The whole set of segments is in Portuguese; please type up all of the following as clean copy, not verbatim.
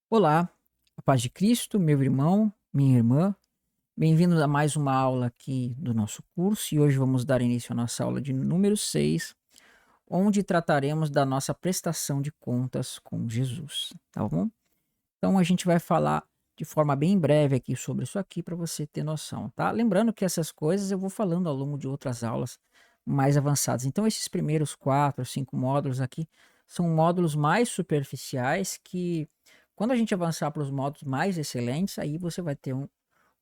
Olá, a paz de Cristo, meu irmão, minha irmã. Bem-vindo a mais uma aula aqui do nosso curso e hoje vamos dar início à nossa aula de número 6, onde trataremos da nossa prestação de contas com Jesus, tá bom? Então a gente vai falar de forma bem breve aqui sobre isso aqui para você ter noção, tá? Lembrando que essas coisas eu vou falando ao longo de outras aulas mais avançadas. Então esses primeiros 4, 5 módulos aqui são módulos mais superficiais que quando a gente avançar para os módulos mais excelentes, aí você vai ter um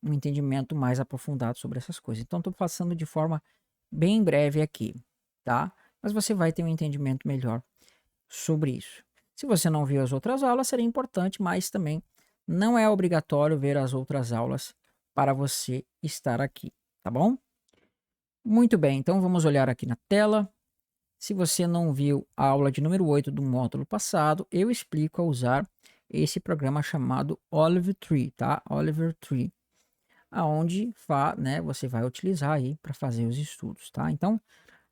entendimento mais aprofundado sobre essas coisas. Então estou passando de forma bem breve aqui, tá? Mas você vai ter um entendimento melhor sobre isso. Se você não viu as outras aulas, seria importante, mas também não é obrigatório ver as outras aulas para você estar aqui, tá bom? Muito bem, então vamos olhar aqui na tela. Se você não viu a aula de número 8 do módulo passado, eu explico a usar esse programa chamado Olive Tree, tá? Oliver Tree, aonde né, você vai utilizar aí para fazer os estudos, tá? Então,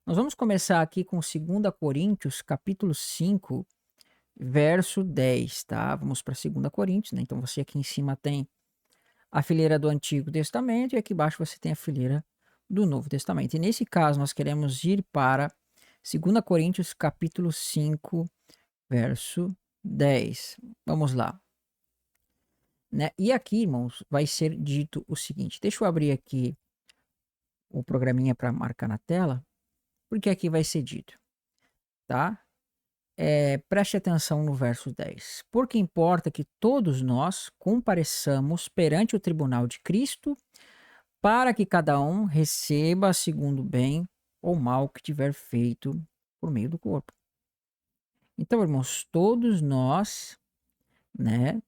nós vamos começar aqui com 2 Coríntios, capítulo 5, verso 10, tá? Vamos para 2 Coríntios, né? Então você aqui em cima tem a fileira do Antigo Testamento e aqui embaixo você tem a fileira do Novo Testamento. E nesse caso nós queremos ir para 2 Coríntios capítulo 5, verso 10. Vamos lá, né? E aqui, irmãos, vai ser dito o seguinte. Deixa eu abrir aqui o programinha para marcar na tela, porque aqui vai ser dito, tá? Preste atenção no verso 10. Porque importa que todos nós compareçamos perante o tribunal de Cristo, para que cada um receba segundo o bem ou mal que tiver feito por meio do corpo. Então, irmãos, todos nós, né,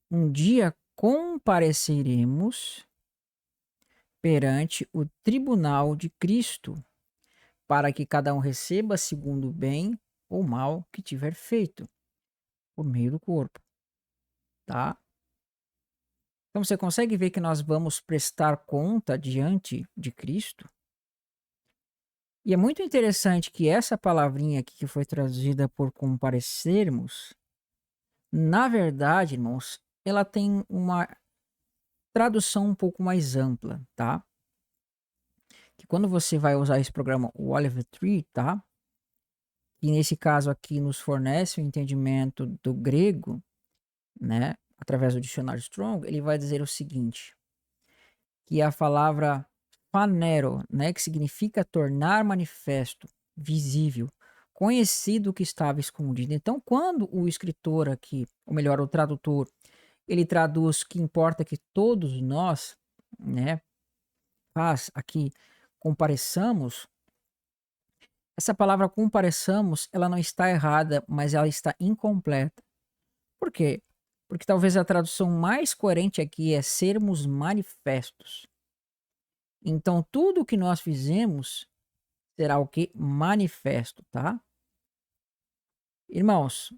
um dia compareceremos perante o tribunal de Cristo, para que cada um receba segundo o bem ou mal que tiver feito por meio do corpo, tá? Então você consegue ver que nós vamos prestar conta diante de Cristo? E é muito interessante que essa palavrinha aqui que foi traduzida por comparecermos, na verdade, irmãos, ela tem uma tradução um pouco mais ampla, tá? Que quando você vai usar esse programa, o Olive Tree, tá? E nesse caso aqui nos fornece o entendimento do grego, né? Através do dicionário Strong, ele vai dizer o seguinte: que a palavra "phanero", né, que significa tornar manifesto, visível, conhecido o que estava escondido. Então, quando o escritor aqui, ou melhor, o tradutor, ele traduz que importa que todos nós, né, faz aqui compareçamos, essa palavra compareçamos, ela não está errada, mas ela está incompleta. Por quê? Porque talvez a tradução mais coerente aqui é sermos manifestos. Então, tudo o que nós fizemos será o que? Manifesto, tá? Irmãos,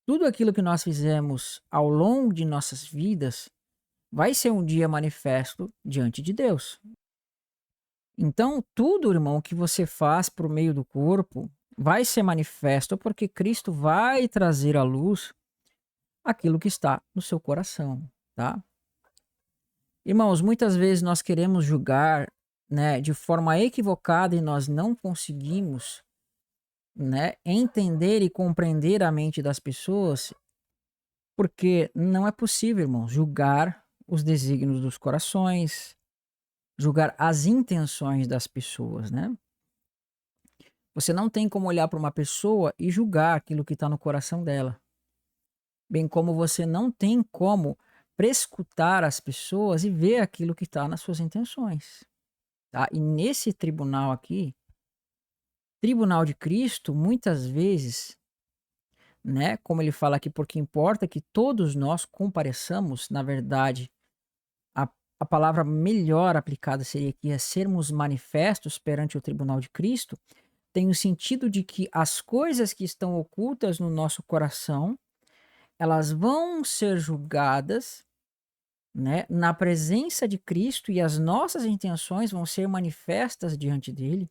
tudo aquilo que nós fizemos ao longo de nossas vidas vai ser um dia manifesto diante de Deus. Então, tudo, irmão, que você faz por meio do corpo vai ser manifesto porque Cristo vai trazer à luz aquilo que está no seu coração, tá? Irmãos, muitas vezes nós queremos julgar, né, de forma equivocada e nós não conseguimos, né, entender e compreender a mente das pessoas, porque não é possível, irmão, julgar os desígnios dos corações, julgar as intenções das pessoas, né? Você não tem como olhar para uma pessoa e julgar aquilo que está no coração dela, bem como você não tem como prescutar as pessoas e ver aquilo que está nas suas intenções, tá? E nesse tribunal aqui, tribunal de Cristo, muitas vezes, né, como ele fala aqui, porque importa que todos nós compareçamos, na verdade, a, a palavra melhor aplicada seria aqui é sermos manifestos perante o tribunal de Cristo, tem o sentido de que as coisas que estão ocultas no nosso coração, elas vão ser julgadas, né, na presença de Cristo e as nossas intenções vão ser manifestas diante dele,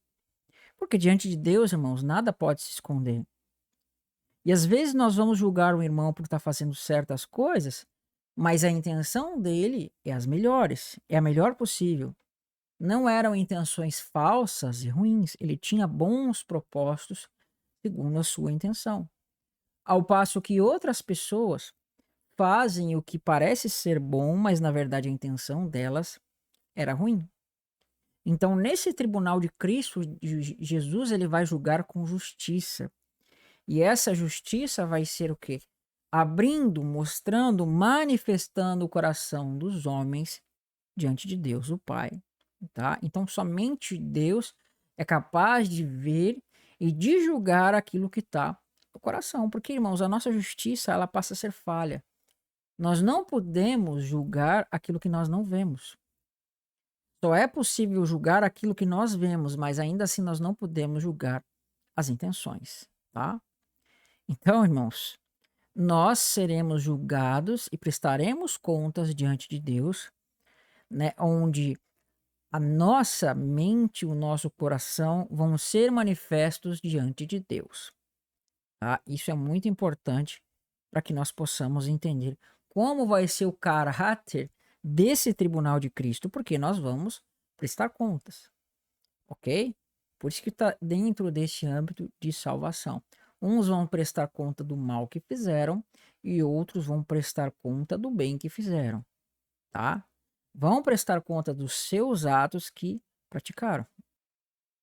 porque diante de Deus, irmãos, nada pode se esconder. E às vezes nós vamos julgar o irmão por estar fazendo certas coisas, mas a intenção dele é as melhores, é a melhor possível. Não eram intenções falsas e ruins, ele tinha bons propósitos segundo a sua intenção. Ao passo que outras pessoas fazem o que parece ser bom, mas na verdade a intenção delas era ruim. Então, nesse tribunal de Cristo, Jesus ele vai julgar com justiça. E essa justiça vai ser o quê? Abrindo, mostrando, manifestando o coração dos homens diante de Deus, o Pai, tá? Então, somente Deus é capaz de ver e de julgar aquilo que está no coração, porque, irmãos, a nossa justiça ela passa a ser falha. Nós não podemos julgar aquilo que nós não vemos. Só é possível julgar aquilo que nós vemos, mas ainda assim nós não podemos julgar as intenções, tá? Então, irmãos, nós seremos julgados e prestaremos contas diante de Deus, né, onde a nossa mente, o nosso coração vão ser manifestos diante de Deus, tá? Isso é muito importante para que nós possamos entender como vai ser o caráter desse tribunal de Cristo, porque nós vamos prestar contas, ok? Por isso que está dentro desse âmbito de salvação. Uns vão prestar conta do mal que fizeram e outros vão prestar conta do bem que fizeram, tá? Vão prestar conta dos seus atos que praticaram.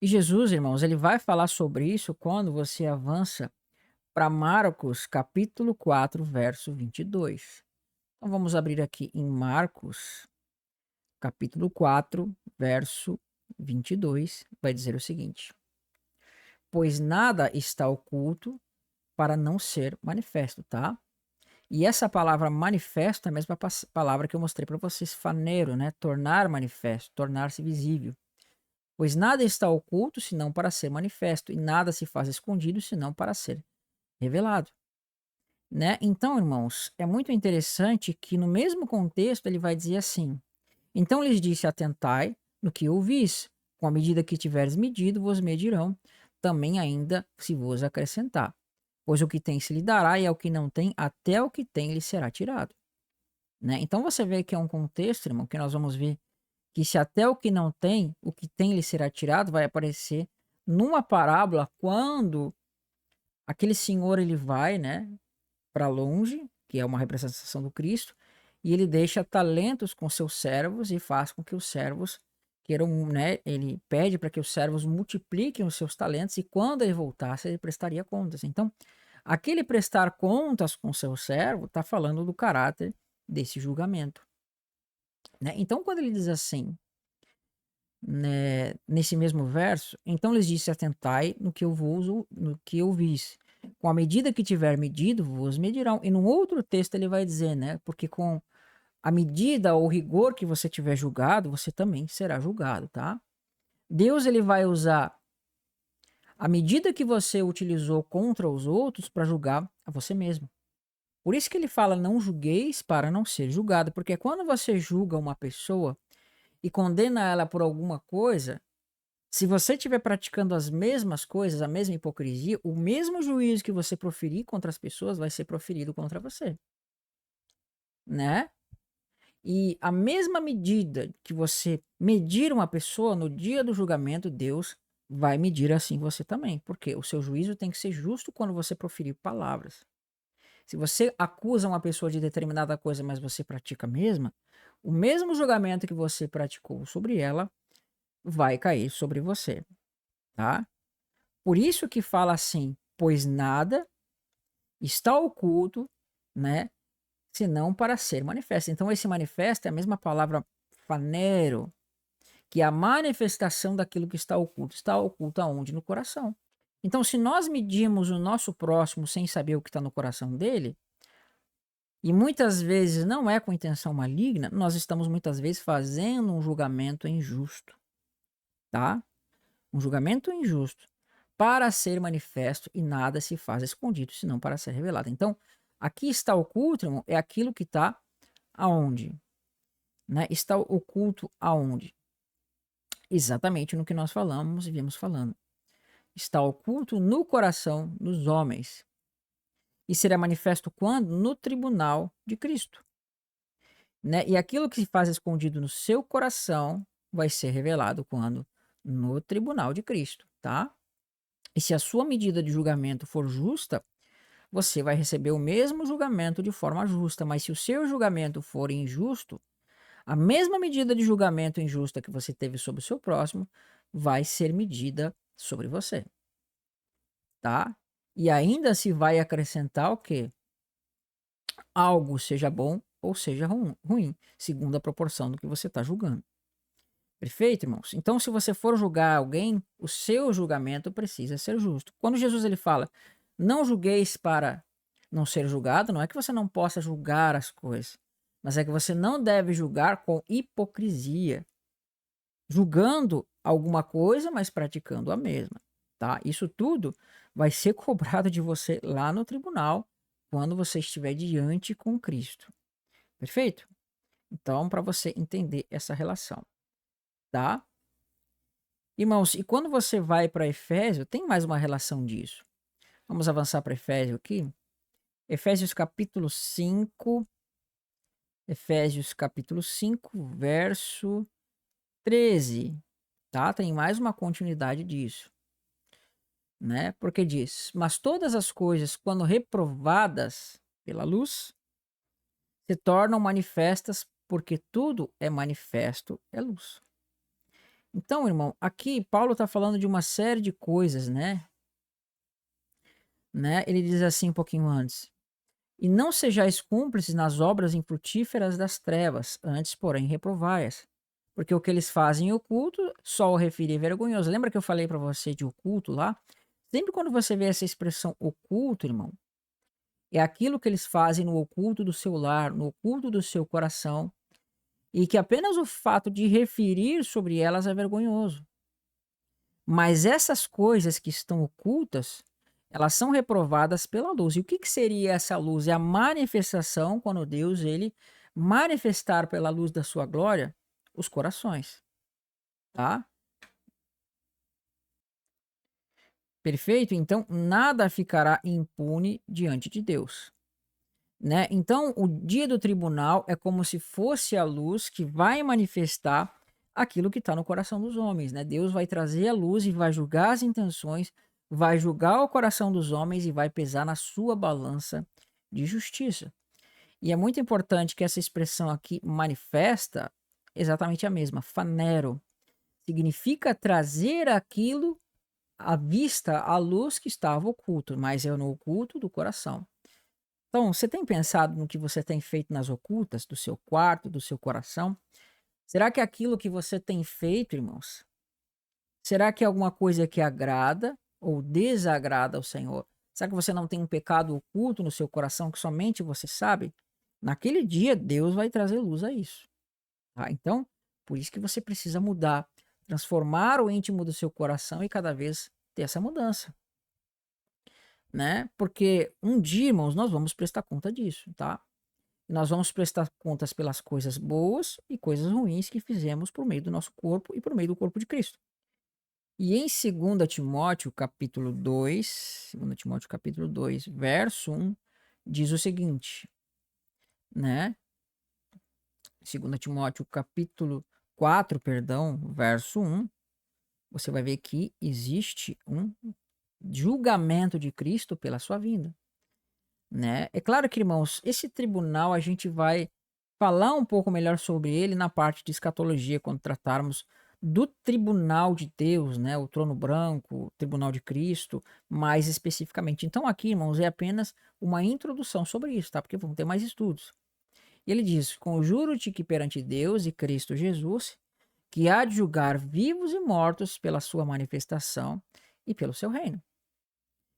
E Jesus, irmãos, ele vai falar sobre isso quando você avança para Marcos, capítulo 4, verso 22. Então vamos abrir aqui em Marcos, capítulo 4, verso 22, vai dizer o seguinte: pois nada está oculto para não ser manifesto, tá? E essa palavra manifesto é a mesma palavra que eu mostrei para vocês, faneiro, né? Tornar manifesto, tornar-se visível. Pois nada está oculto senão para ser manifesto, e nada se faz escondido senão para ser revelado, né? Então, irmãos, é muito interessante que no mesmo contexto ele vai dizer assim: então lhes disse: atentai no que ouvis, com a medida que tiveres medido, vos medirão, também ainda se vos acrescentar. Pois o que tem se lhe dará, e ao que não tem, até o que tem lhe será tirado. Né? Então você vê que é um contexto, irmão, que nós vamos ver que se até o que não tem, o que tem lhe será tirado, vai aparecer numa parábola quando aquele senhor ele vai, né, para longe, que é uma representação do Cristo, e ele deixa talentos com seus servos e faz com que os servos queiram, né, ele pede para que os servos multipliquem os seus talentos e quando ele voltasse ele prestaria contas. Então, aquele prestar contas com seu servo está falando do caráter desse julgamento, né? Então, quando ele diz assim, né, nesse mesmo verso, então lhes disse: atentai no que eu no que eu vis. Com a medida que tiver medido, vos medirão. E num outro texto ele vai dizer, né? Porque com a medida ou rigor que você tiver julgado, você também será julgado, tá? Deus ele vai usar a medida que você utilizou contra os outros para julgar a você mesmo. Por isso que ele fala: não julgueis para não ser julgado, porque quando você julga uma pessoa e condena ela por alguma coisa, se você estiver praticando as mesmas coisas, a mesma hipocrisia, o mesmo juízo que você proferir contra as pessoas vai ser proferido contra você, né? E a mesma medida que você medir uma pessoa no dia do julgamento, Deus vai medir assim você também, porque o seu juízo tem que ser justo quando você proferir palavras. Se você acusa uma pessoa de determinada coisa, mas você pratica a mesma, o mesmo julgamento que você praticou sobre ela vai cair sobre você, tá? Por isso que fala assim: pois nada está oculto, né, senão para ser manifesto. Então esse manifesto é a mesma palavra fanero, que é a manifestação daquilo que está oculto. Está oculto aonde? No coração. Então, se nós medimos o nosso próximo sem saber o que está no coração dele, e muitas vezes não é com intenção maligna, nós estamos muitas vezes fazendo um julgamento injusto, tá? Um julgamento injusto para ser manifesto e nada se faz escondido, senão para ser revelado. Então, aqui está oculto, irmão, é aquilo que está aonde? Né? Está oculto aonde? Exatamente no que nós falamos e viemos falando. Está oculto no coração dos homens. e será manifesto quando? No tribunal de Cristo, né? E aquilo que se faz escondido no seu coração vai ser revelado quando? No tribunal de Cristo, tá? E se a sua medida de julgamento for justa, você vai receber o mesmo julgamento de forma justa, mas se o seu julgamento for injusto, a mesma medida de julgamento injusta que você teve sobre o seu próximo vai ser medida sobre você, tá? E ainda se vai acrescentar o quê? Algo seja bom ou seja ruim, segundo a proporção do que você está julgando. Perfeito, irmãos? Então, se você for julgar alguém, o seu julgamento precisa ser justo. Quando Jesus ele fala, não julgueis para não ser julgado, não é que você não possa julgar as coisas, mas é que você não deve julgar com hipocrisia, julgando alguma coisa, mas praticando a mesma, tá? Isso tudo vai ser cobrado de você lá no tribunal, quando você estiver diante com Cristo. Perfeito? Então, para você entender essa relação, tá? Irmãos, e quando você vai para Efésio, tem mais uma relação disso. Vamos avançar para Efésio aqui. Efésios capítulo 5. Efésios capítulo 5, verso 13. Tá? Tem mais uma continuidade disso, né? Porque diz: mas todas as coisas, quando reprovadas pela luz, se tornam manifestas, porque tudo é manifesto, é luz. Então, irmão, aqui Paulo está falando de uma série de coisas, né? Ele diz assim um pouquinho antes: e não sejais cúmplices nas obras infrutíferas das trevas, antes, porém, reprovai-as. Porque o que eles fazem em oculto, só o referir vergonhoso. Lembra que eu falei para você de oculto lá? Sempre quando você vê essa expressão oculto, irmão, é aquilo que eles fazem no oculto do seu lar, no oculto do seu coração, e que apenas o fato de referir sobre elas é vergonhoso. Mas essas coisas que estão ocultas, elas são reprovadas pela luz. E o que seria essa luz? É a manifestação, quando Deus ele manifestar pela luz da sua glória os corações, tá? Perfeito? Então, nada ficará impune diante de Deus, né? Então, o dia do tribunal é como se fosse a luz que vai manifestar aquilo que está no coração dos homens, né? Deus vai trazer a luz e vai julgar as intenções, vai julgar o coração dos homens e vai pesar na sua balança de justiça. E é muito importante que essa expressão aqui manifesta exatamente a mesma, fanero, significa trazer aquilo à vista, à luz que estava oculto, mas é no oculto do coração. Então, você tem pensado no que você tem feito nas ocultas do seu quarto, do seu coração? Será que aquilo que você tem feito, irmãos, será que é alguma coisa que agrada ou desagrada ao Senhor? Será que você não tem um pecado oculto no seu coração que somente você sabe? Naquele dia, Deus vai trazer luz a isso, tá? Então, por isso que você precisa mudar, transformar o íntimo do seu coração e cada vez ter essa mudança, né? Porque um dia, irmãos, nós vamos prestar conta disso, tá? Nós vamos prestar contas pelas coisas boas e coisas ruins que fizemos por meio do nosso corpo e por meio do corpo de Cristo. E em 2 Timóteo, capítulo 2, 2 Timóteo, capítulo 2, verso 1, diz o seguinte, né? 2 Timóteo, capítulo 4, perdão, verso 1, você vai ver que existe um julgamento de Cristo pela sua vinda, né? É claro que, irmãos, esse tribunal a gente vai falar um pouco melhor sobre ele na parte de escatologia, quando tratarmos do tribunal de Deus, né? O trono branco, o tribunal de Cristo, mais especificamente. Então, aqui, irmãos, é apenas uma introdução sobre isso, tá? Porque vão ter mais estudos. E ele diz: conjuro-te que perante Deus e Cristo Jesus, que há de julgar vivos e mortos pela sua manifestação e pelo seu reino.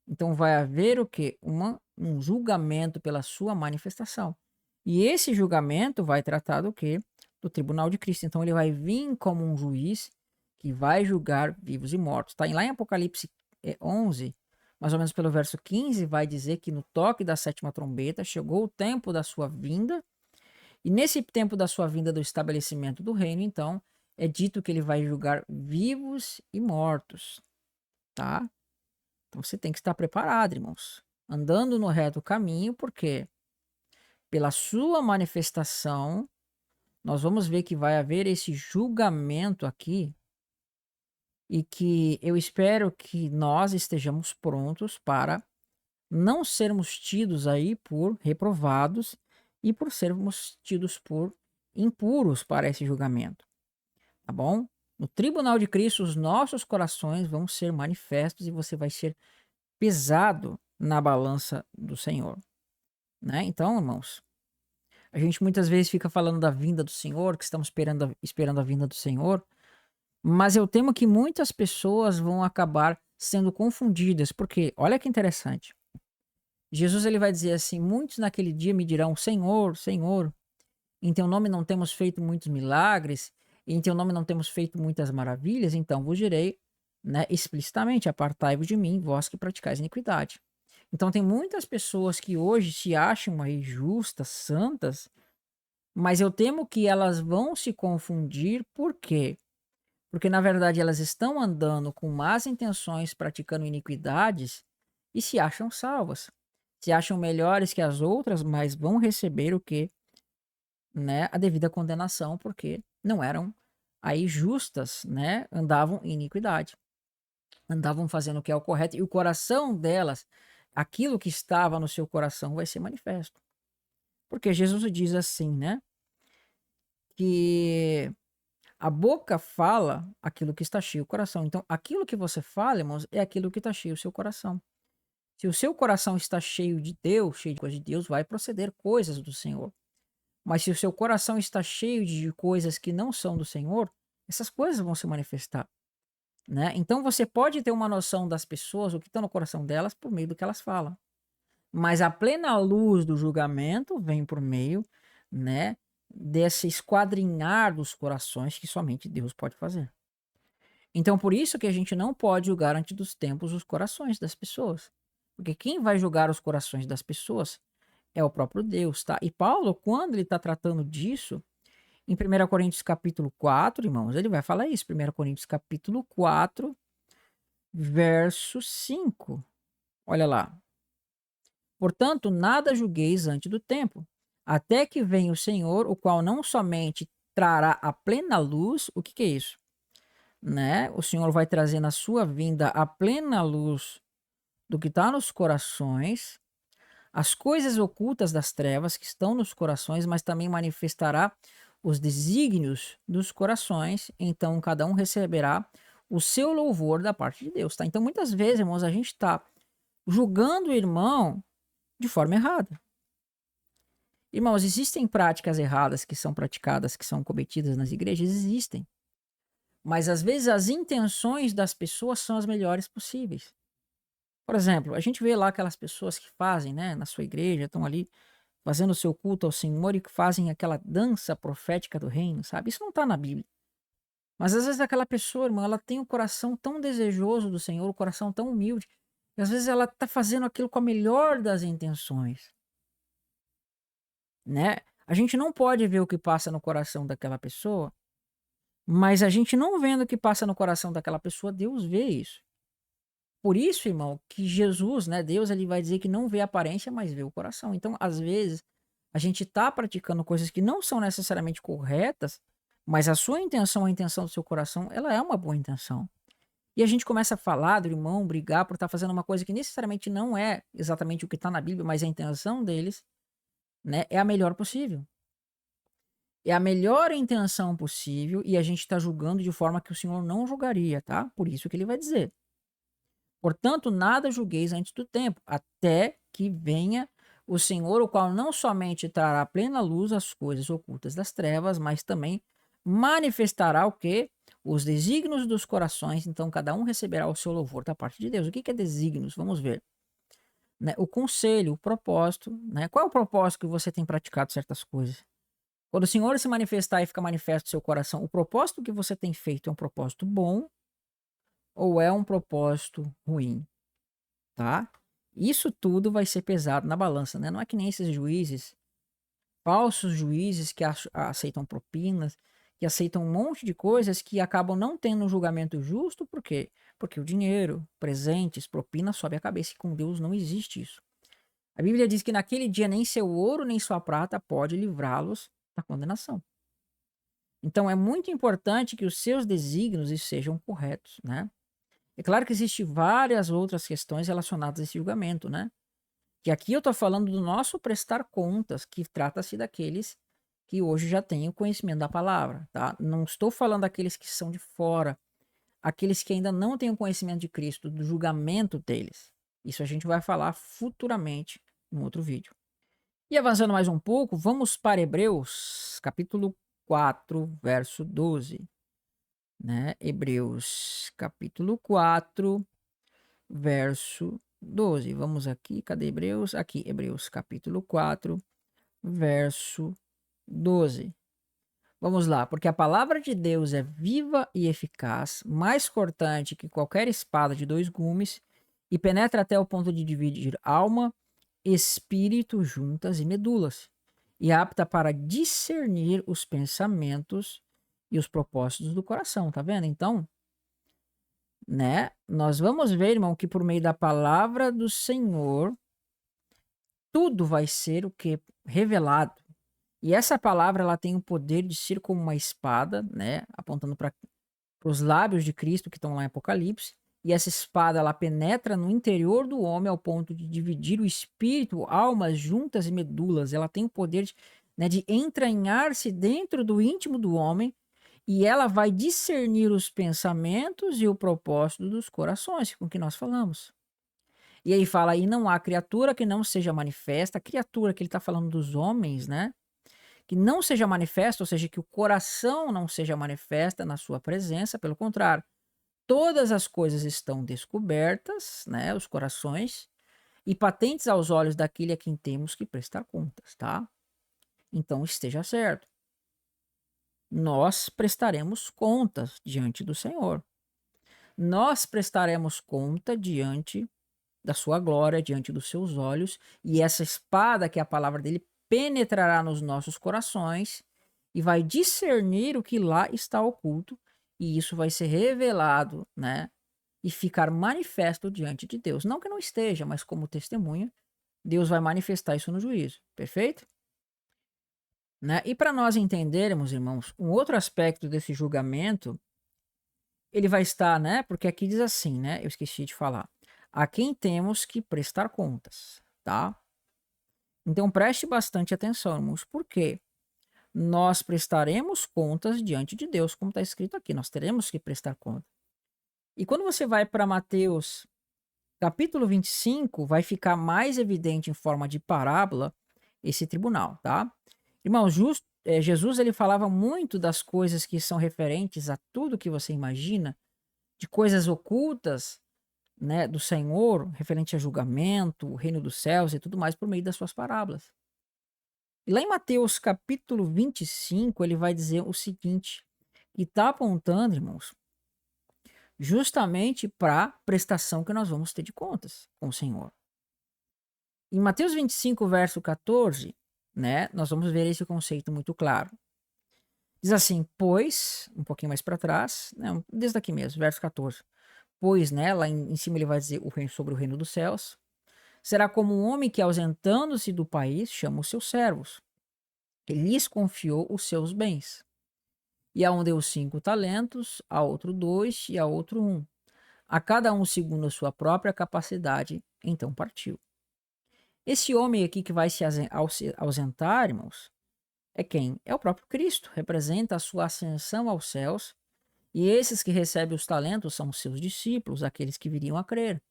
Então vai haver o quê? Um julgamento pela sua manifestação. E esse julgamento vai tratar do quê? Do tribunal de Cristo. Então ele vai vir como um juiz que vai julgar vivos e mortos. Tá? E lá em Apocalipse 11, mais ou menos pelo verso 15, vai dizer que no toque da sétima trombeta chegou o tempo da sua vinda. E nesse tempo da sua vinda do estabelecimento do reino, então, é dito que ele vai julgar vivos e mortos, tá? Então você tem que estar preparado, irmãos. andando no reto caminho, porque pela sua manifestação, nós vamos ver que vai haver esse julgamento aqui e que eu espero que nós estejamos prontos para não sermos tidos aí por reprovados e por sermos tidos por impuros para esse julgamento, tá bom? No tribunal de Cristo, os nossos corações vão ser manifestos e você vai ser pesado na balança do Senhor, né? Então, irmãos, a gente muitas vezes fica falando da vinda do Senhor, que estamos esperando a vinda do Senhor, mas eu temo que muitas pessoas vão acabar sendo confundidas, porque olha que interessante. Jesus ele vai dizer assim: muitos naquele dia me dirão: Senhor, Senhor, em teu nome não temos feito muitos milagres, e em teu nome não temos feito muitas maravilhas, então vos direi, né, explicitamente: apartai-vos de mim, vós que praticais iniquidade. Então tem muitas pessoas que hoje se acham aí justas, santas, mas eu temo que elas vão se confundir, por quê? Porque na verdade elas estão andando com más intenções, praticando iniquidades e se acham salvas. Se acham melhores que as outras, mas vão receber o quê? Né, a devida condenação, porque não eram aí justas, né? Andavam em iniquidade. Andavam fazendo o que é o correto e o coração delas, aquilo que estava no seu coração vai ser manifesto. Porque Jesus diz assim, né? Que a boca fala aquilo que está cheio o coração. Então, aquilo que você fala, irmãos, é aquilo que está cheio o seu coração. Se o seu coração está cheio de Deus, cheio de coisas de Deus, vai proceder coisas do Senhor. Mas se o seu coração está cheio de coisas que não são do Senhor, essas coisas vão se manifestar, né? Então você pode ter uma noção das pessoas, o que está no coração delas, por meio do que elas falam. Mas a plena luz do julgamento vem por meio, né, desse esquadrinhar dos corações que somente Deus pode fazer. Então, por isso que a gente não pode julgar antes dos tempos os corações das pessoas. Porque quem vai julgar os corações das pessoas é o próprio Deus, tá? E Paulo, quando ele está tratando disso, em 1 Coríntios capítulo 4, irmãos, ele vai falar isso. 1 Coríntios capítulo 4, verso 5. Olha lá. Portanto, nada julgueis antes do tempo, até que venha o Senhor, o qual não somente trará a plena luz, o que que é isso? Né? O Senhor vai trazer na sua vinda a plena luz do que está nos corações, as coisas ocultas das trevas que estão nos corações, mas também manifestará os desígnios dos corações, então cada um receberá o seu louvor da parte de Deus, tá? Então muitas vezes, irmãos, a gente está julgando o irmão de forma errada. Irmãos, existem práticas erradas que são praticadas, que são cometidas nas igrejas? Existem. Mas às vezes as intenções das pessoas são as melhores possíveis. Por exemplo, a gente vê lá aquelas pessoas que fazem, né, na sua igreja, estão ali fazendo o seu culto ao Senhor e que fazem aquela dança profética do reino, sabe? Isso não está na Bíblia. Mas às vezes aquela pessoa, irmão, ela tem um coração tão desejoso do Senhor, um coração tão humilde, e às vezes ela está fazendo aquilo com a melhor das intenções, né? A gente não pode ver o que passa no coração daquela pessoa, mas a gente não vendo o que passa no coração daquela pessoa, Deus vê isso. Por isso, irmão, que Jesus, né, Deus, ele vai dizer que não vê a aparência, mas vê o coração. Então, às vezes, a gente está praticando coisas que não são necessariamente corretas, mas a sua intenção, a intenção do seu coração, ela é uma boa intenção. E a gente começa a falar do irmão, brigar por estar fazendo uma coisa que necessariamente não é exatamente o que está na Bíblia, mas a intenção deles, né, é a melhor possível. É a melhor intenção possível e a gente está julgando de forma que o Senhor não julgaria, tá? Por isso que ele vai dizer. Portanto, nada julgueis antes do tempo, até que venha o Senhor, o qual não somente trará à plena luz as coisas ocultas das trevas, mas também manifestará o quê? Os desígnios dos corações, então cada um receberá o seu louvor da parte de Deus. O que que é desígnios? Vamos ver. Né? O conselho, o propósito, né? Qual é o propósito que você tem praticado certas coisas? Quando o Senhor se manifestar e fica manifesto no seu coração, o propósito que você tem feito é um propósito bom ou é um propósito ruim, tá? Isso tudo vai ser pesado na balança, né? Não é que nem esses juízes, falsos juízes que aceitam propinas, que aceitam um monte de coisas que acabam não tendo um julgamento justo, por quê? Porque o dinheiro, presentes, propinas sobe a cabeça e com Deus não existe isso. A Bíblia diz que naquele dia nem seu ouro nem sua prata pode livrá-los da condenação. Então é muito importante que os seus desígnios sejam corretos, né? É claro que existem várias outras questões relacionadas a esse julgamento, né? Que aqui eu estou falando do nosso prestar contas, que trata-se daqueles que hoje já têm o conhecimento da palavra, tá? Não estou falando daqueles que são de fora, aqueles que ainda não têm o conhecimento de Cristo, do julgamento deles. Isso a gente vai falar futuramente em outro vídeo. E avançando mais um pouco, vamos para Hebreus, capítulo 4, verso 12. Né? Hebreus, capítulo 4, verso 12. Vamos aqui, cadê Hebreus? Aqui, Hebreus, capítulo 4, verso 12. Vamos lá, porque a palavra de Deus é viva e eficaz, mais cortante que qualquer espada de dois gumes, e penetra até o ponto de dividir alma, espírito, juntas e medulas, e apta para discernir os pensamentos e os propósitos do coração, tá vendo? Então, né, nós vamos ver, irmão, que por meio da palavra do Senhor, tudo vai ser o que? Revelado. E essa palavra, ela tem o poder de ser como uma espada, né, apontando para os lábios de Cristo que estão lá em Apocalipse. E essa espada, ela penetra no interior do homem ao ponto de dividir o espírito, almas, juntas e medulas. Ela tem o poder de, né, de entranhar-se dentro do íntimo do homem e ela vai discernir os pensamentos e o propósito dos corações, com que nós falamos. E aí fala, e não há criatura que não seja manifesta, a criatura que ele está falando dos homens, né? Que não seja manifesta, ou seja, que o coração não seja manifesta na sua presença, pelo contrário, todas as coisas estão descobertas, né, os corações, e patentes aos olhos daquele a quem temos que prestar contas, tá? Então esteja certo. Nós prestaremos contas diante do Senhor. Nós prestaremos conta diante da sua glória, diante dos seus olhos, e essa espada, que é a palavra dele, penetrará nos nossos corações e vai discernir o que lá está oculto, e isso vai ser revelado, né? E ficar manifesto diante de Deus. Não que não esteja, mas como testemunha, Deus vai manifestar isso no juízo. Perfeito? Né? E para nós entendermos, irmãos, um outro aspecto desse julgamento, ele vai estar, né? Porque aqui diz assim, né? Eu esqueci de falar. A quem temos que prestar contas, tá? Então preste bastante atenção, irmãos, porque nós prestaremos contas diante de Deus, como está escrito aqui, nós teremos que prestar conta. E quando você vai para Mateus, capítulo 25, vai ficar mais evidente em forma de parábola esse tribunal, tá? Irmãos, Jesus ele falava muito das coisas que são referentes a tudo que você imagina, de coisas ocultas, né, do Senhor, referente a julgamento, o reino dos céus e tudo mais, por meio das suas parábolas. E lá em Mateus capítulo 25, ele vai dizer o seguinte, e está apontando, irmãos, justamente para a prestação que nós vamos ter de contas com o Senhor. Em Mateus 25, verso 14, né, nós vamos ver esse conceito muito claro. Diz assim, pois, um pouquinho mais para trás, né, desde aqui mesmo, verso 14. Pois, né, lá em cima ele vai dizer sobre o reino dos céus. Será como um homem que, ausentando-se do país, chama os seus servos. Ele lhes confiou os seus bens. E a um deu 5 talentos, a outro 2 e a outro 1. A cada um segundo a sua própria capacidade, então partiu. Esse homem aqui que vai se ausentar, irmãos, é quem? É o próprio Cristo. Representa a sua ascensão aos céus. E esses que recebem os talentos são os seus discípulos, aqueles que viriam a crer.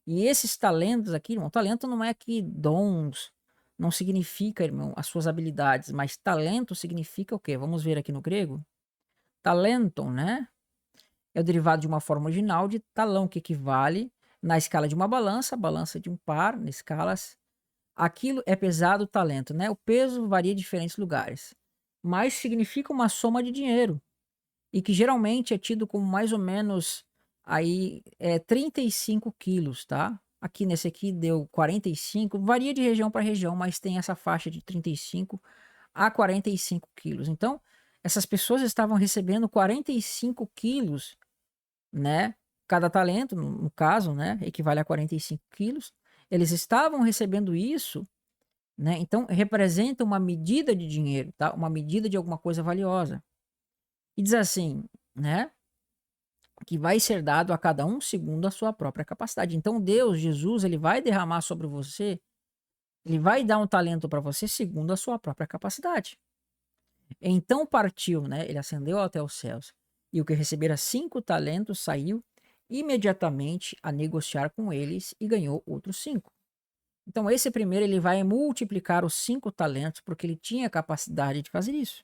E esses talentos aqui, irmão, talento não é que dons, não significa, irmão, as suas habilidades, mas talento significa o quê? Vamos ver aqui no grego. Talenton, né? É o derivado de uma forma original de talão, que equivale na escala de uma balança de um par, na escalas. Aquilo é pesado, talento, né? O peso varia em diferentes lugares, mas significa uma soma de dinheiro e que geralmente é tido como mais ou menos aí 35 quilos, tá? Aqui nesse aqui deu 45, varia de região para região, mas tem essa faixa de 35 a 45 quilos. Então, essas pessoas estavam recebendo 45 quilos, né? Cada talento, no caso, né? Equivale a 45 quilos. Eles estavam recebendo isso, né? Então representa uma medida de dinheiro, tá? Uma medida de alguma coisa valiosa. E diz assim, né? Que vai ser dado a cada um segundo a sua própria capacidade. Então Deus, Jesus, ele vai derramar sobre você, ele vai dar um talento para você segundo a sua própria capacidade. Então partiu, né? Ele ascendeu até os céus. E o que recebera 5 talentos saiu imediatamente a negociar com eles e ganhou outros 5. Então esse primeiro ele vai multiplicar os 5 talentos porque ele tinha capacidade de fazer isso.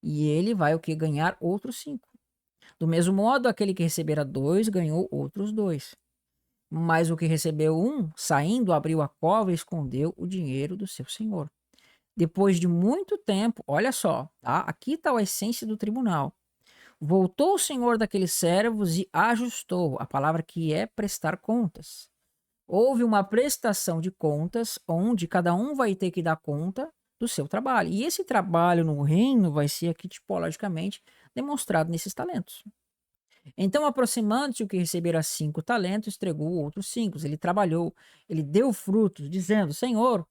E ele vai o que ganhar outros 5. Do mesmo modo, aquele que recebera 2 ganhou outros 2. Mas o que recebeu 1, saindo, abriu a cova e escondeu o dinheiro do seu senhor. Depois de muito tempo, olha só, tá? Aqui está a essência do tribunal. Voltou o senhor daqueles servos e ajustou, a palavra que é prestar contas. Houve uma prestação de contas onde cada um vai ter que dar conta do seu trabalho. E esse trabalho no reino vai ser aqui tipologicamente demonstrado nesses talentos. Então, aproximando-se o que recebera 5 talentos, entregou outros 5. Ele trabalhou, ele deu frutos, dizendo: Senhor,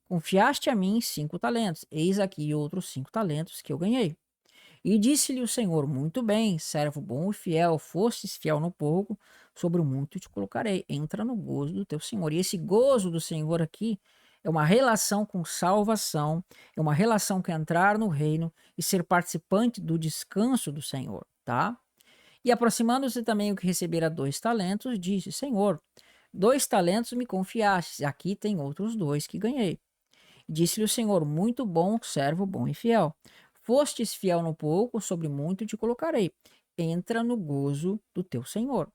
confiaste a mim 5 talentos, eis aqui outros 5 talentos que eu ganhei. E disse-lhe o Senhor: Muito bem, servo bom e fiel, fostes fiel no pouco, sobre o muito te colocarei. Entra no gozo do teu Senhor. E esse gozo do Senhor aqui é uma relação com salvação, é uma relação com entrar no reino e ser participante do descanso do Senhor, tá? E aproximando-se também o que recebera 2 talentos, disse: Senhor, 2 talentos me confiastes, aqui tem outros 2 que ganhei. Disse-lhe o Senhor: Muito bom, servo bom e fiel. Fostes fiel no pouco, sobre muito te colocarei. Entra no gozo do teu Senhor.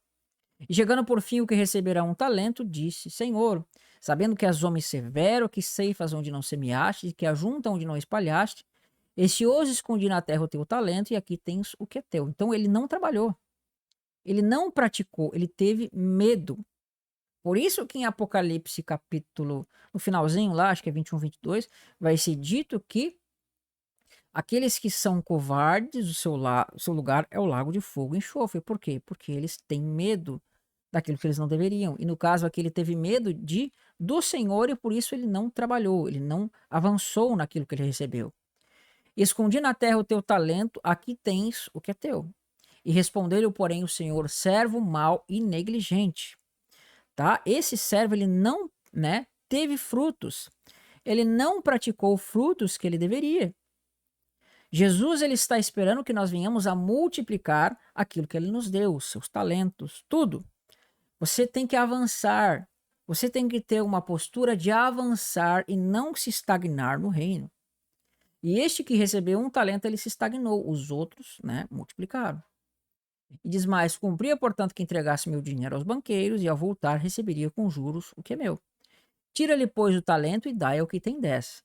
E chegando por fim o que receberá 1 talento, disse: Senhor, sabendo que és homem severo, que ceifas onde não semeaste, e que ajunta onde não espalhaste, este hoje escondi na terra o teu talento, e aqui tens o que é teu. Então ele não trabalhou, ele não praticou, ele teve medo. Por isso que em Apocalipse capítulo, no finalzinho lá, acho que é 21, 22, vai ser dito que aqueles que são covardes, o seu lugar é o lago de fogo e enxofre. Por quê? Porque eles têm medo daquilo que eles não deveriam. E no caso aqui ele teve medo do Senhor e por isso ele não trabalhou, ele não avançou naquilo que ele recebeu. Escondi na terra o teu talento, aqui tens o que é teu. E respondeu-lhe, porém, o Senhor: servo mau e negligente. Tá? Esse servo ele não, né, teve frutos. Ele não praticou frutos que ele deveria. Jesus ele está esperando que nós venhamos a multiplicar aquilo que ele nos deu, os seus talentos, tudo. Você tem que avançar. Você tem que ter uma postura de avançar e não se estagnar no reino. E este que recebeu 1 talento, ele se estagnou. Os outros, né, multiplicaram. E diz mais: cumpria, portanto, que entregasse meu dinheiro aos banqueiros, e ao voltar receberia com juros o que é meu. Tira-lhe, pois, o talento e dai ao que tem 10.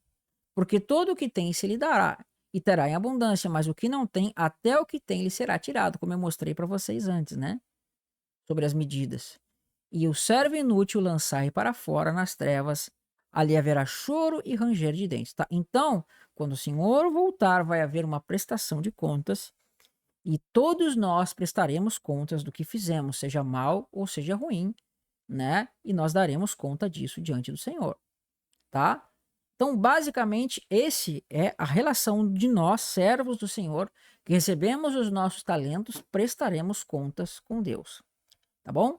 Porque todo o que tem se lhe dará, e terá em abundância, mas o que não tem, até o que tem lhe será tirado, como eu mostrei para vocês antes, né? Sobre as medidas. E o servo inútil lançai para fora nas trevas, ali haverá choro e ranger de dentes. Tá? Então, quando o Senhor voltar, vai haver uma prestação de contas, e todos nós prestaremos contas do que fizemos, seja mal ou seja ruim, né? E nós daremos conta disso diante do Senhor, tá? Então, basicamente, esse é a relação de nós, servos do Senhor, que recebemos os nossos talentos, prestaremos contas com Deus, tá bom?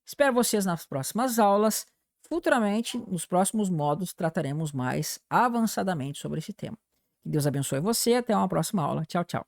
Espero vocês nas próximas aulas. Futuramente, nos próximos módulos, trataremos mais avançadamente sobre esse tema. Que Deus abençoe você. Até uma próxima aula. Tchau, tchau.